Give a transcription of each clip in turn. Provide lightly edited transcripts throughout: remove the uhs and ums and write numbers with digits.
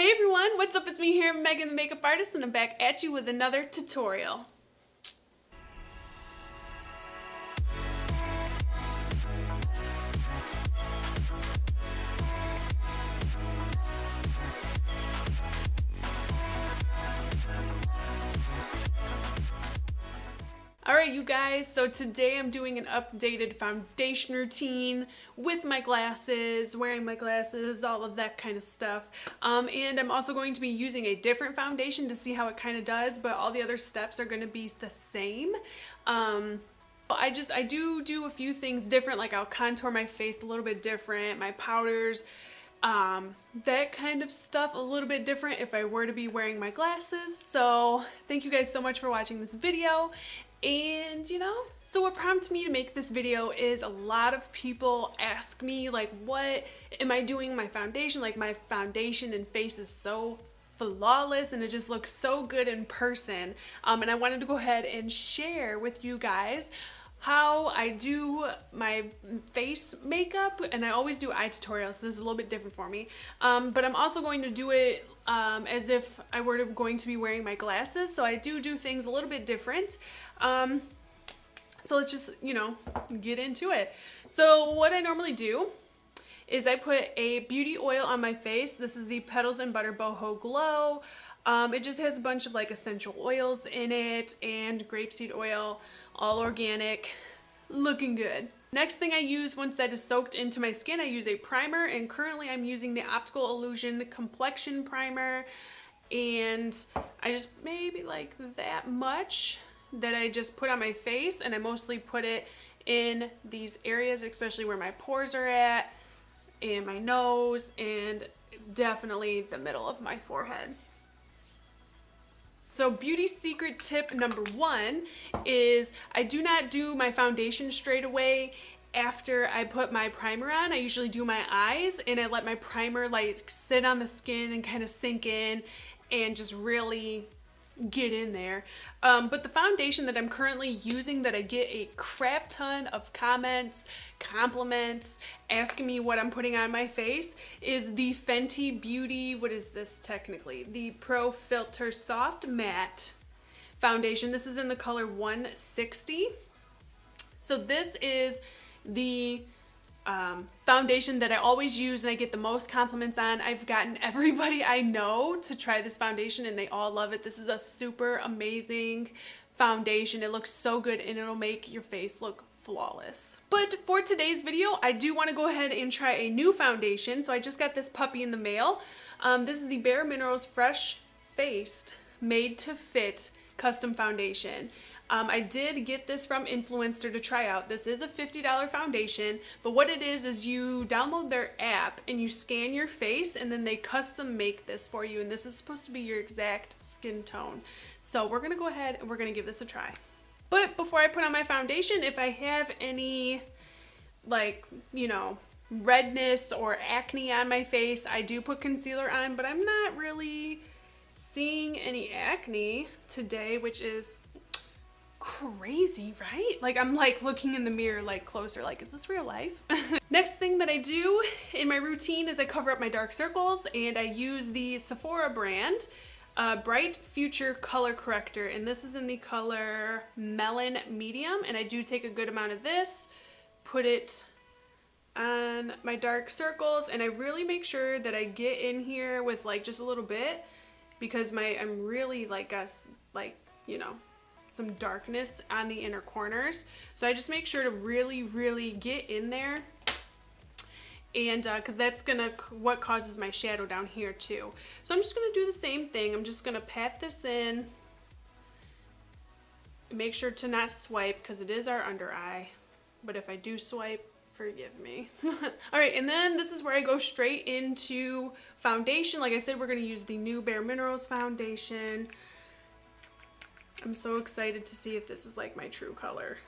Hey everyone, what's up? It's me here, Megan the Makeup Artist, and I'm back at you with another tutorial. Alright you guys, so today I'm doing an updated foundation routine with my glasses, wearing my glasses, all of that kind of stuff. And I'm also going to be using a different foundation to see how it kind of does, but all the other steps are going to be the same. I do a few things different, like I'll contour my face a little bit different, my powders, that kind of stuff a little bit different if I were to be wearing my glasses. So thank you guys so much for watching this video. And so what prompted me to make this video is a lot of people ask me, like, what am I doing my foundation? Like, my foundation and face is so flawless and it just looks so good in person. And I wanted to go ahead and share with you guys how I do my face makeup, and I always do eye tutorials, so this is a little bit different for me. But I'm also going to do it as if I were going to be wearing my glasses, so I do things a little bit different. So let's just, get into it. So what I normally do is I put a beauty oil on my face. This is the Petals and Butter Boho Glow. It just has a bunch of like essential oils in it and grapeseed oil, all organic, looking good. Next thing I use once that is soaked into my skin, I use a primer, and currently I'm using the Optical Illusion Complexion Primer, and I just maybe like that much that I just put on my face, and I mostly put it in these areas, especially where my pores are at, and my nose, and definitely the middle of my forehead. So beauty secret tip number one is I do not do my foundation straight away after I put my primer on. I usually do my eyes, and I let my primer like sit on the skin and kind of sink in and just really get in there. But the foundation that I'm currently using, that I get a crap ton of comments, compliments, asking me what I'm putting on my face, is the Fenty Beauty, what is this technically? The Pro Filter Soft Matte Foundation. This is in the color 160. So this is the foundation that I always use and I get the most compliments on. I've gotten everybody I know to try this foundation and they all love it. This is a super amazing foundation. It looks so good and it'll make your face look flawless. But for today's video, I do want to go ahead and try a new foundation. So I just got this puppy in the mail. This is the bareMinerals Fresh Faced Made to Fit Custom Foundation. I did get this from Influenster to try out. This is a $50 foundation, but what it is you download their app and you scan your face, and then they custom make this for you, and this is supposed to be your exact skin tone. So we're gonna go ahead and we're gonna give this a try. But before I put on my foundation, if I have any redness or acne on my face, I do put concealer on, but I'm not really seeing any acne today, which is crazy, right? Like, I'm like looking in the mirror like closer, like, is this real life? Next thing that I do in my routine is I cover up my dark circles, and I use the Sephora brand Bright Future Color Corrector, and this is in the color Melon Medium, and I do take a good amount of this, put it on my dark circles, and I really make sure that I get in here with like just a little bit, because I'm really like some darkness on the inner corners. So I just make sure to really get in there, and because that's what causes my shadow down here too. So I'm just gonna do the same thing. I'm just gonna pat this in, make sure to not swipe because it is our under eye, but if I do swipe, forgive me. All right, and then this is where I go straight into foundation. Like I said, we're gonna use the new bareMinerals foundation. I'm so excited to see if this is like my true color.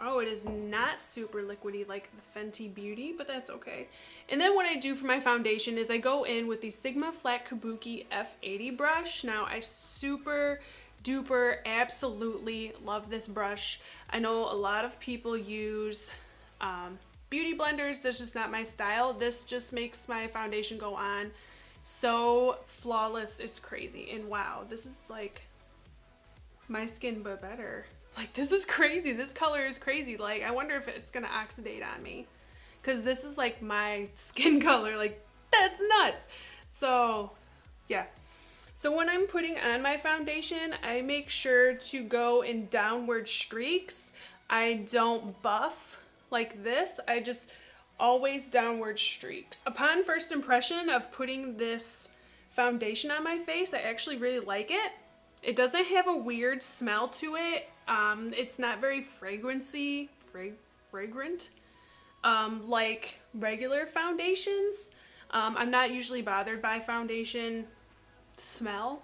Oh, it is not super liquidy like the Fenty Beauty, but that's okay. And then what I do for my foundation is I go in with the Sigma Flat Kabuki F80 brush. Now, I super duper absolutely love this brush. I know a lot of people use beauty blenders. That's just not my style. This just makes my foundation go on so flawless. It's crazy. And wow, this is like my skin but better. Like, this is crazy. This color is crazy. Like, I wonder if it's gonna oxidate on me, because this is like my skin color. Like, that's nuts. So yeah. So when I'm putting on my foundation, I make sure to go in downward streaks. I don't buff like this. I just always downward streaks. Upon first impression of putting this foundation on my face, I actually really like it. It doesn't have a weird smell to it. It's not very fragrant, like regular foundations. I'm not usually bothered by foundation smell,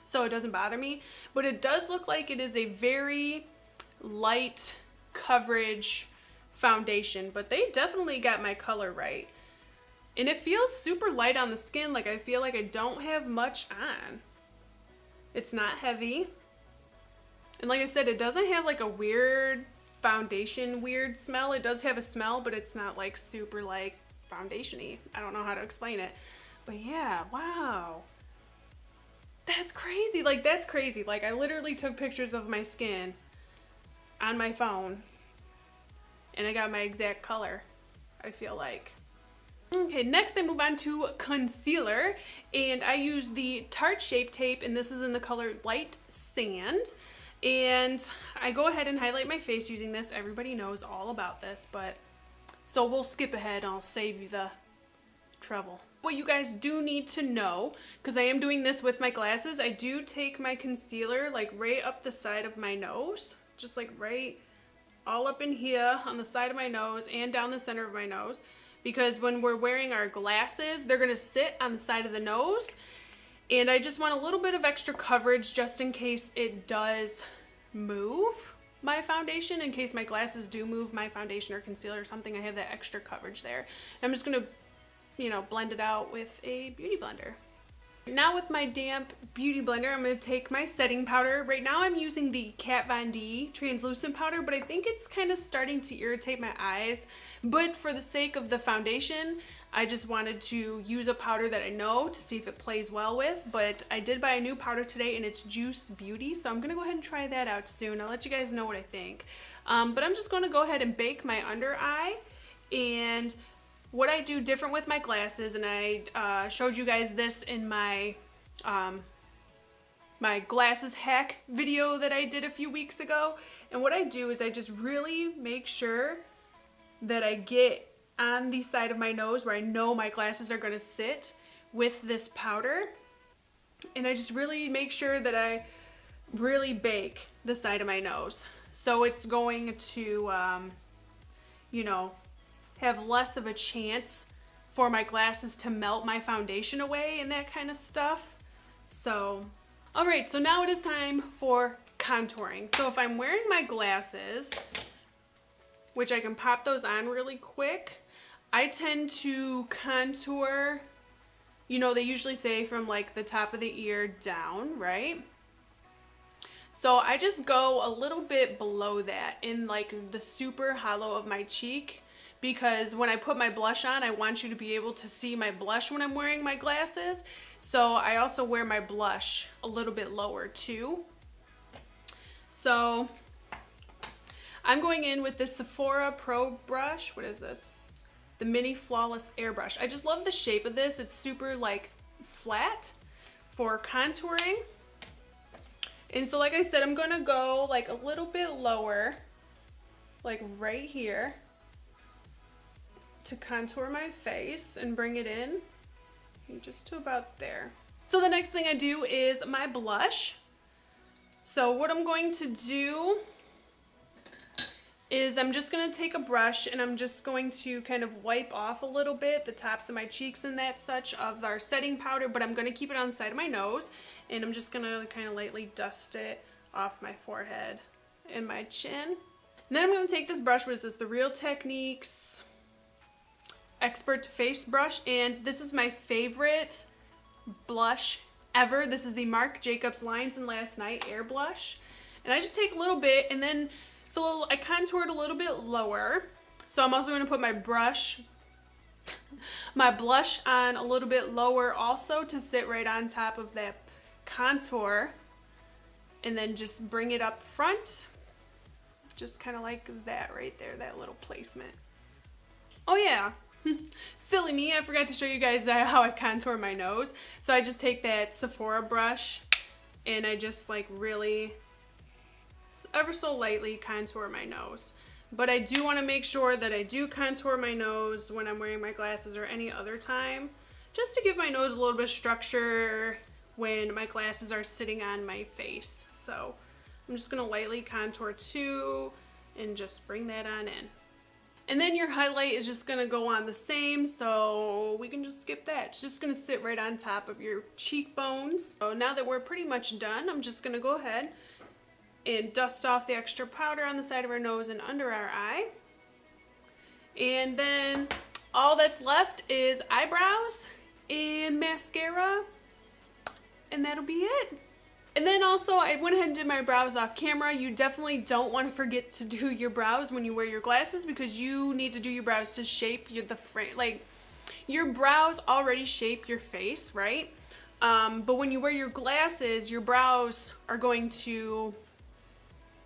so it doesn't bother me, but it does look like it is a very light coverage foundation, but they definitely got my color right. And it feels super light on the skin. Like, I feel like I don't have much on. It's not heavy. And like I said, it doesn't have like a weird foundation weird smell. It does have a smell, but it's not like super like foundation-y. I don't know how to explain it. But yeah, wow. That's crazy. Like, that's crazy. Like, I literally took pictures of my skin on my phone and I got my exact color, I feel like. Okay, next I move on to concealer, and I use the Tarte Shape Tape, and this is in the color Light Sand. And I go ahead and highlight my face using this. Everybody knows all about this, but so we'll skip ahead and I'll save you the trouble. What you guys do need to know, because I am doing this with my glasses, I do take my concealer like right up the side of my nose, just like right all up in here on the side of my nose and down the center of my nose, because when we're wearing our glasses, they're gonna sit on the side of the nose, and I just want a little bit of extra coverage just in case it does move my foundation, in case my glasses do move my foundation or concealer or something. I have that extra coverage there. I'm just gonna, you know, blend it out with a beauty blender. Now with my damp beauty blender, I'm going to take my setting powder. Right now I'm using the Kat Von D translucent powder, but I think it's kind of starting to irritate my eyes. But for the sake of the foundation, I just wanted to use a powder that I know to see if it plays well with. But I did buy a new powder today, and it's Juice Beauty, so I'm going to go ahead and try that out soon. I'll let you guys know what I think. But I'm just going to go ahead and bake my under eye. And what I do different with my glasses, and I showed you guys this in my my glasses hack video that I did a few weeks ago. And what I do is I just really make sure that I get on the side of my nose where I know my glasses are going to sit with this powder. And I just really make sure that I really bake the side of my nose. So it's going to, you know, have less of a chance for my glasses to melt my foundation away and that kind of stuff. So, alright, so now it is time for contouring. So if I'm wearing my glasses, which I can pop those on really quick, I tend to contour, you know, they usually say from like the top of the ear down, right? So I just go a little bit below that in like the super hollow of my cheek, because when I put my blush on, I want you to be able to see my blush when I'm wearing my glasses. So I also wear my blush a little bit lower too. So I'm going in with this Sephora Pro brush. What is this? The Mini Flawless Airbrush. I just love the shape of this. It's super like flat for contouring. And so like I said, I'm gonna go like a little bit lower, like right here, to contour my face and bring it in just to about there. So the next thing I do is my blush. So what I'm going to do is I'm just going to take a brush and I'm just going to kind of wipe off a little bit the tops of my cheeks and that such of our setting powder, but I'm going to keep it on the side of my nose, and I'm just going to kind of lightly dust it off my forehead and my chin. And then I'm going to take this brush. What is this? The Real Techniques Expert Face Brush, and this is my favorite blush ever. This is the Marc Jacobs Lines and Last Night Air Blush, and I just take a little bit, and then so I contoured a little bit lower. So I'm also going to put my brush my blush on a little bit lower also to sit right on top of that contour, and then just bring it up front, just kind of like that right there, that little placement. Oh yeah, silly me, I forgot to show you guys how I contour my nose. So I just take that Sephora brush and I just like really ever so lightly contour my nose. But I do want to make sure that I do contour my nose when I'm wearing my glasses or any other time, just to give my nose a little bit of structure when my glasses are sitting on my face. So I'm just going to lightly contour too and just bring that on in. And then your highlight is just going to go on the same, so we can just skip that. It's just going to sit right on top of your cheekbones. So now that we're pretty much done, I'm just going to go ahead and dust off the extra powder on the side of our nose and under our eye. And then all that's left is eyebrows and mascara, and that'll be it. And then also, I went ahead and did my brows off camera. You definitely don't want to forget to do your brows when you wear your glasses, because you need to do your brows to shape the frame. Like, your brows already shape your face, right? But when you wear your glasses, your brows are going to,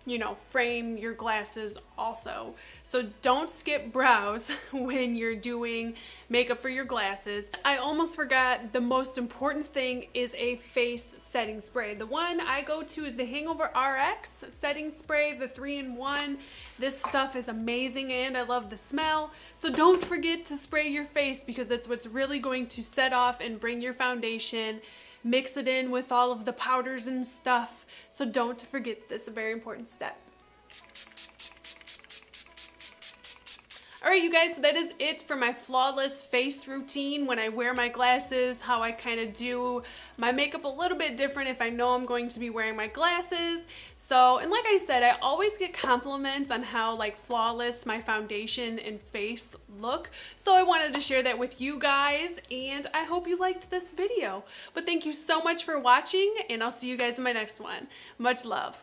you know, frame your glasses also. So don't skip brows when you're doing makeup for your glasses. I almost forgot, the most important thing is a face setting spray. The one I go to is the Hangover RX setting spray, the 3-in-1. This stuff is amazing and I love the smell. So don't forget to spray your face, because it's what's really going to set off and bring your foundation, mix it in with all of the powders and stuff. So don't forget this, a very important step. Alright you guys, so that is it for my flawless face routine when I wear my glasses, how I kind of do my makeup a little bit different if I know I'm going to be wearing my glasses. So, and like I said, I always get compliments on how like flawless my foundation and face look. So I wanted to share that with you guys, and I hope you liked this video. But thank you so much for watching, and I'll see you guys in my next one. Much love.